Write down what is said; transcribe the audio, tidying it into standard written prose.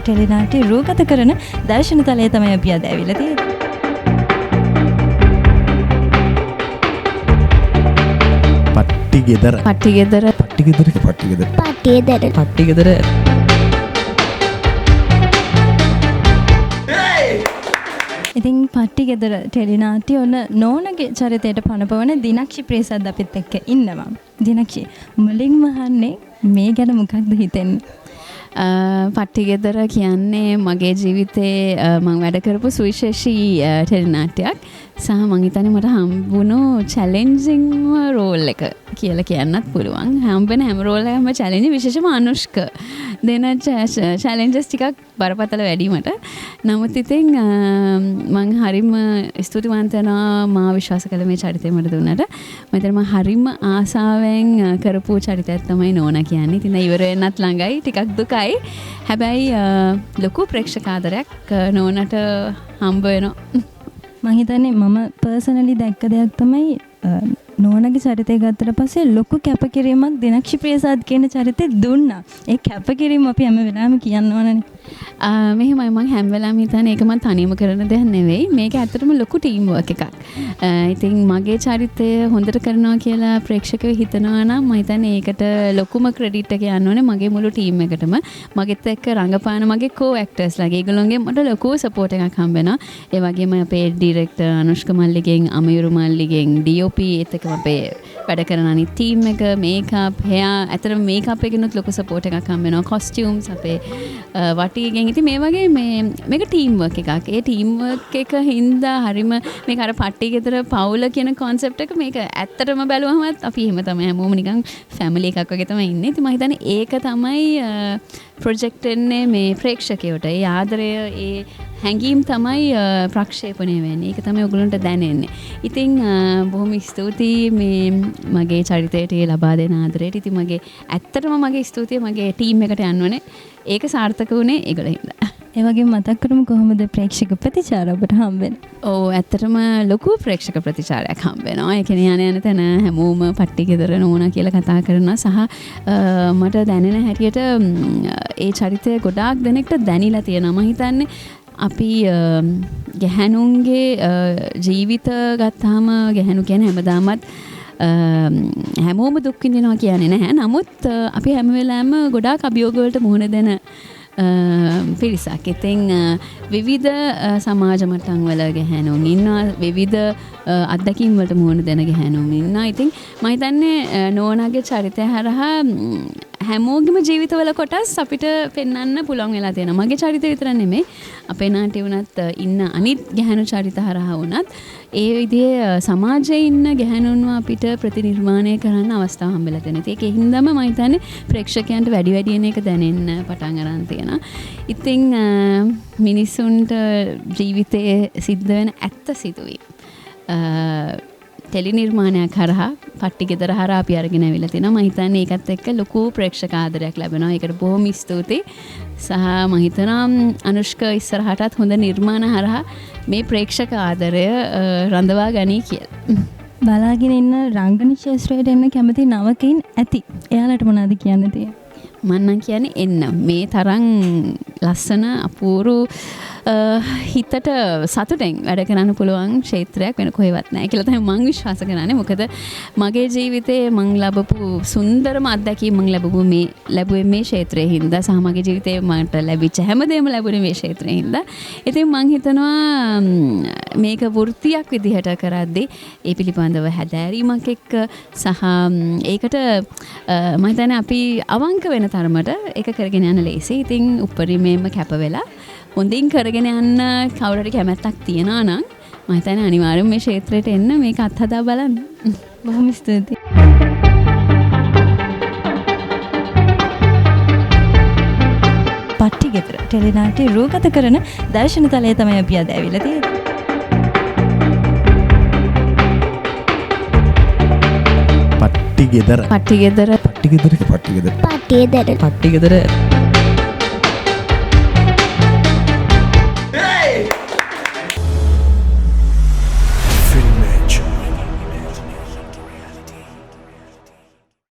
ටෙලිනාට්‍ය රූගත කරන දර්ශන තලයේ තමයි අපි අද ඇවිල්ලා තියෙන්නේ. පට්ටිගෙදර ඉතින් පට්ටිගෙදර ටෙලිනාට්‍ය ඔන්න නෝනගේ චරිතයට පනපවන දිනක්ෂි ප්‍රේසත් අපිත් එක්ක ඉන්නවා. දිනක්ෂි මුලින්ම අහන්නේ මේ ගැන මොකක්ද හිතෙන්නේ? පට්ටිගෙදර කියන්නේ මගේ ජීවිතේ මම වැඩ කරපු සුවිශේෂී ටෙලිනාට්‍යයක්. සහ මං හිතන්නේ මට හම්බුණු චැලෙන්ජින්ග් රෝල් එක කියලා කියන්නත් පුළුවන්. හම්බෙන හැම රෝල් එකම චැලෙන්ජින්, විශේෂයෙන්ම අනුෂ්ක දෙන චැලෙන්ජස් ටිකක් බරපතල වැඩි මට. නමුත් ඉතින් මං හරිම ස්තුතිවන්ත වෙනවා මා විශ්වාස කළ මේ චරිතය මට දුන්නට. මම හිතන්නේ මම හරිම ආසාවෙන් කරපු චරිතයක් තමයි නෝනා කියන්නේ. ඉතින් ඉවර වෙන්නත් ළඟයි, ටිකක් දුකයි. හැබැයි ලොකු ප්‍රේක්ෂක ආදරයක් නෝනට හම්බ වෙනවා. මං හිතන්නේ මම පර්සනලි දැක්ක දෙයක් තමයි නෝනගේ චරිතය ගත්තට පස්සේ ලොකු කැපකිරීමක් දිනක්ෂි ප්‍රේසාද් කියන චරිතේ දුන්නා. ඒ කැපකිරීම අපි හැම වෙලාවෙම කියන්න ඕනනේ. මෙහෙමයි මම හැම වෙලාවෙම හිතන්නේ ඒක මම තනියම කරන දෙයක් නෙවෙයි. මේක ඇත්තටම ලොකු ටීම් වර්ක් එකක්. ඉතින් මගේ චරිතය හොඳට කරනවා කියලා ප්‍රේක්ෂකයෝ හිතනවා නම් මම හිතන්නේ ඒකට ලොකුම ක්‍රෙඩිට් එක යන්න ඕනේ මගේ මුළු ටීම් එකටම. මගෙත් එක්ක රංගපාන මගේ කෝ ඇක්ටර්ස්ලාගේ ඒගොල්ලෝගෙන් මට ලොකු සපෝට් එකක් හම්බ වෙනවා. ඒ වගේම අපේ ඩිරෙක්ටර් අනුෂ්ක මල්ලිගෙන්, අමයුරු මල්ලිගෙන්, DOP ඒත් එක්කම අපේ වැඩ කරන අනිත් ටීම් එක, මේකප්, හෙයා, ඇත්තටම මේකප් එකෙනුත් ලොකු සපෝට් එකක් හම්බ වෙනවා. කොස්ටියුම්ස් අපේ වටිගෙන්. ඉතින් මේ වගේ මේක ටීම් වර්ක් එකක්. ඒ ටීම් වර්ක් එක හින්දා හරිම මේක අර පට්ටිගෙදර පවුල කියන concept එක මේක ඇත්තටම බැලුවම අපි එහෙම තමයි හැමෝම නිකන් ෆැමිලි එකක් වගේ තමයි ඉන්නේ. ඉතින් මම හිතන්නේ ඒක තමයි ප්‍රොජෙක්ට් එන්නේ මේ ප්‍රේක්ෂකයට. ඒ ආදරය, ඒ හැඟීම් තමයි ප්‍රක්ෂේපණය වෙන්නේ. ඒක තමයි ඔයගොල්ලන්ට දැනෙන්නේ. ඉතින් බොහොම ස්තුතියි මේ මගේ චරිතයට ලබා දෙන ආදරයට. ඉතින් ඇත්තටම මගේ ස්තුතිය මගේ ටීම් එකට යන්නවනේ. ඒක සාර්ථක වුණේ ඒගොල්ලෝ හින්දා. ඒ වගේම මතක් කරමු කොහොමද ප්‍රේක්ෂක ප්‍රතිචාර ඔබට හම්බෙන්නේ? ඔව් ඇත්තටම ලොකු ප්‍රේක්ෂක ප්‍රතිචාරයක් හම්බ වෙනවා. ඒ කියන්නේ යන තැන හැමෝම පට්ටිගෙදර නෝනා කියලා කතා කරනවා. සහ මට දැනෙන හැටියට ඒ චරිතය ගොඩාක් දෙනෙක්ට දැනিলা තියෙනවා. මම හිතන්නේ අපි ගැහැණුන්ගේ ජීවිත ගත්තාම ගැහැණු කියන්නේ හැමදාමත් හැමෝම දුක් විඳිනවා කියන්නේ නැහැ. නමුත් අපි හැම වෙලාවෙම ගොඩාක් අභියෝග වලට මුහුණ දෙන පිරිසක්. ඉතින් විවිධ සමාජ මට්ටම් වල ගැහැණුන් ඉන්නවා, විවිධ අත්දැකීම් වලට මුහුණ දෙන ගැහැණුන් ඉන්නවා. ඉතින් මම හිතන්නේ නෝනාගේ චරිතය හරහා හැමෝගෙම ජීවිතවල කොටස් අපිට පෙන්වන්න පුළුවන් වෙලා තියෙනවා. මගේ චරිතය විතර නෙමෙයි, අපේ නාට්‍ය වුණත් ඉන්න අනිත් ගැහැණු චරිත හරහා වුණත් ඒ විදිහේ සමාජයේ ඉන්න ගැහැණුන්ව අපිට ප්‍රතිනිර්මාණය කරන්න අවස්ථාව හම්බෙලා තියෙනවා. ඒකේ හින්දාම මම හිතන්නේ ප්‍රේක්ෂකයන්ට වැඩි වැඩියෙන් ඒක දැනෙන්න පටන් ගන්න තියෙනවා. ඉතින් මිනිසුන්ට ජීවිතයේ සිද්ධ වෙන ඇත්ත සිදුවීම් ටෙලි නිර්මාණයක් හරහා පට්ටිගෙදර හරහා අපි අරගෙන ආවිලා තිනවා. මම හිතන්නේ ඒකත් එක්ක ලොකු ප්‍රේක්ෂක ආදරයක් ලැබෙනවා. ඒකට බොහොම ස්තුතියි. සහ මම හිතනවා අනුෂ්ක ඉස්සරහටත් හොඳ නිර්මාණ හරහා මේ ප්‍රේක්ෂක ආදරය රඳවා ගනී කියලා. බලාගෙන ඉන්න රංගන ක්ෂේත්‍රයට එන්න කැමති නවකයින් ඇති. එයාලට මොනවද කියන්න තියෙන්නේ? මම නම් කියන්නේ එන්න. මේ තරම් ලස්සන අපූර්ව හිතට සතුටෙන් වැඩ කරන්න පුළුවන් ක්ෂේත්‍රයක් වෙන කොහෙවත් නැහැ කියලා තමයි මම විශ්වාස කරන්නේ. මොකද මගේ ජීවිතේ මම ලැබපු සුන්දරම අත්දැකීම් මම ලැබුවේ මේ ක්ෂේත්‍රයේ හින්දා සහ මගේ ජීවිතේ මට ලැබිච්ච හැමදේම ලැබුණේ මේ ක්ෂේත්‍රයේ හින්දා. ඉතින් මම හිතනවා මේක වෘත්තියක් විදිහට කරද්දී ඒ පිළිබඳව හැදෑරීමක් එක්ක සහ ඒකට මම හිතන්නේ අපි අවංක වෙන තරමට ඒක කරගෙන යන්න ලේසි. ඉතින් උපරිමයෙන්ම කැප වෙලා හොඳින් කරගෙන යන්න කවුරු හරි කැමැත්තක් තියනවා නම් මම හිතන්නේ අනිවාර්යයෙන් මේ ක්ෂේත්‍රයට එන්න මේක අත්හදා බලන්න. බොහොම ස්තුතියි. පට්ටිගෙදර ටෙලිනාට්‍ය රූගත කරන දර්ශන තලයේ තමයි අපි අද ඇවිල්ලා තියෙන්නේ. පට්ටිගෙදර පට්ටිගෙදර පට්ටිගෙදර පට්ටිගෙදර පට්ටිගෙදර පට්ටිගෙදර